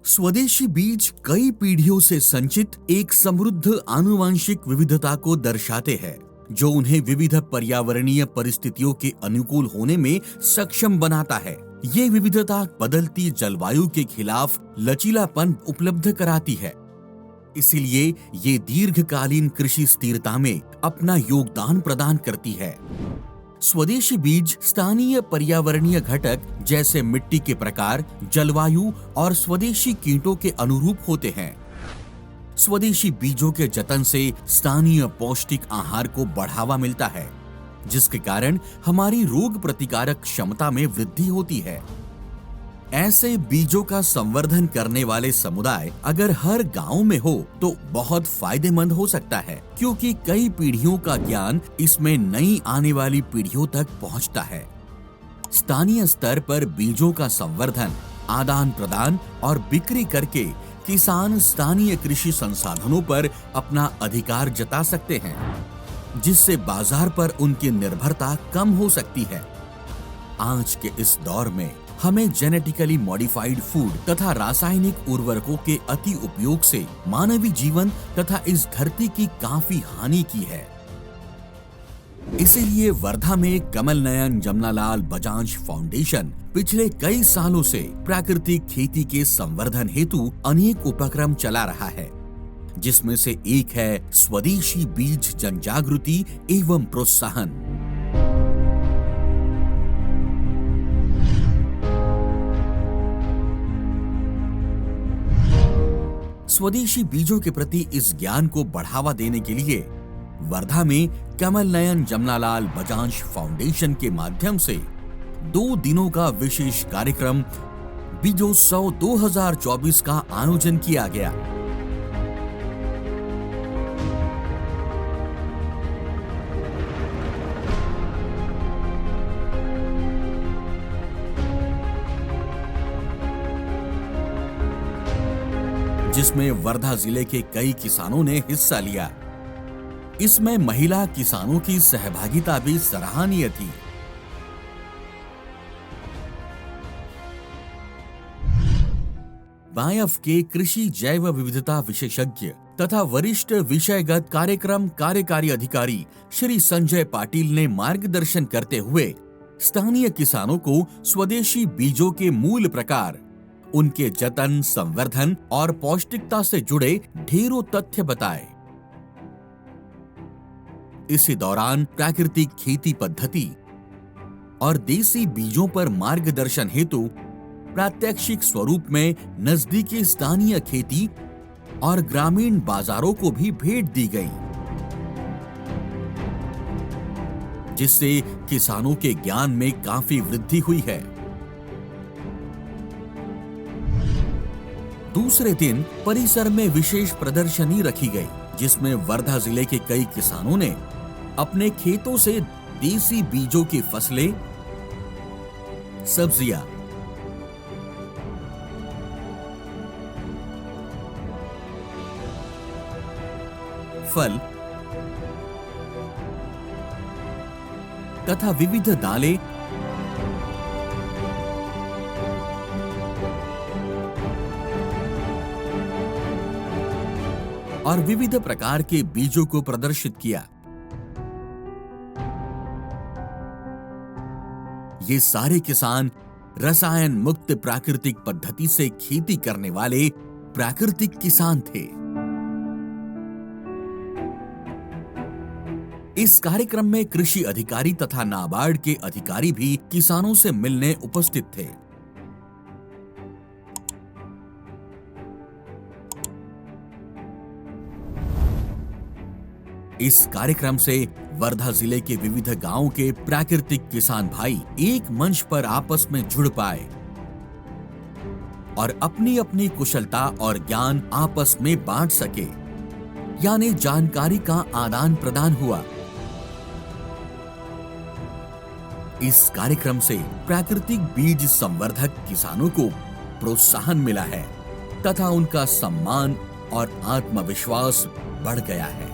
स्वदेशी बीज कई पीढ़ियों से संचित एक समृद्ध आनुवंशिक विविधता को दर्शाते हैं, जो उन्हें विविध पर्यावरणीय परिस्थितियों के अनुकूल होने में सक्षम बनाता है। ये विविधता बदलती जलवायु के खिलाफ लचीलापन उपलब्ध कराती है। इसीलिए ये दीर्घकालीन कृषि स्थिरता में अपना योगदान प्रदान करती है। स्वदेशी बीज स्थानीय पर्यावरणीय घटक जैसे मिट्टी के प्रकार, जलवायु और स्वदेशी कीटों के अनुरूप होते हैं। स्वदेशी बीजों के जतन से स्थानीय पौष्टिक आहार को बढ़ावा मिलता है, जिसके कारण हमारी रोग प्रतिकारक क्षमता में वृद्धि होती है। ऐसे बीजों का संवर्धन करने वाले समुदाय अगर हर गांव में हो तो बहुत फायदेमंद हो सकता है, क्योंकि कई पीढ़ियों का ज्ञान इसमें नई आने वाली पीढ़ियों तक पहुंचता है। स्थानीय स्तर पर बीजों का संवर्धन, आदान प्रदान और बिक्री करके किसान स्थानीय कृषि संसाधनों पर अपना अधिकार जता सकते हैं, जिससे बाजार पर उनकी निर्भरता कम हो सकती है। आज के इस दौर में हमें जेनेटिकली मॉडिफाइड फूड तथा रासायनिक उर्वरकों के अति उपयोग से मानवीय जीवन तथा इस धरती की काफी हानि की है। इसीलिए वर्धा में कमल नयन जमनालाल बजाज फाउंडेशन पिछले कई सालों से प्राकृतिक खेती के संवर्धन हेतु अनेक उपक्रम चला रहा है, जिसमें से एक है स्वदेशी बीज जनजागृति एवं प्रोत्साहन। स्वदेशी बीजों के प्रति इस ज्ञान को बढ़ावा देने के लिए वर्धा में कमल नयन जमनालाल बजाज फाउंडेशन के माध्यम से 2 दिनों का विशेष कार्यक्रम बीजोत्सव 2024 का आयोजन किया गया। जिसमें वर्धा जिले के कई किसानों ने हिस्सा लिया। इसमें महिला किसानों की सहभागिता भी सराहनीय थी। बायफ के कृषि जैव विविधता विशेषज्ञ तथा वरिष्ठ विषयगत कार्यक्रम कार्यकारी अधिकारी श्री संजय पाटिल ने मार्गदर्शन करते हुए स्थानीय किसानों को स्वदेशी बीजों के मूल प्रकार, उनके जतन, संवर्धन और पौष्टिकता से जुड़े ढेरों तथ्य बताए। इसी दौरान प्राकृतिक खेती पद्धति और देसी बीजों पर मार्गदर्शन हेतु प्रात्यक्षिक स्वरूप में नजदीकी स्थानीय खेती और ग्रामीण बाजारों को भी भेंट दी गई, जिससे किसानों के ज्ञान में काफी वृद्धि हुई है। दूसरे दिन परिसर में विशेष प्रदर्शनी रखी गई, जिसमें वर्धा जिले के कई किसानों ने अपने खेतों से देसी बीजों की फसलें, सब्जियां, फल तथा विविध दालें और विविध प्रकार के बीजों को प्रदर्शित किया। ये सारे किसान रसायन मुक्त प्राकृतिक पद्धति से खेती करने वाले प्राकृतिक किसान थे। इस कार्यक्रम में कृषि अधिकारी तथा नाबार्ड के अधिकारी भी किसानों से मिलने उपस्थित थे। इस कार्यक्रम से वर्धा जिले के विविध गांवों के प्राकृतिक किसान भाई एक मंच पर आपस में जुड़ पाए और अपनी अपनी कुशलता और ज्ञान आपस में बांट सके, यानी जानकारी का आदान प्रदान हुआ। इस कार्यक्रम से प्राकृतिक बीज संवर्धक किसानों को प्रोत्साहन मिला है तथा उनका सम्मान और आत्मविश्वास बढ़ गया है।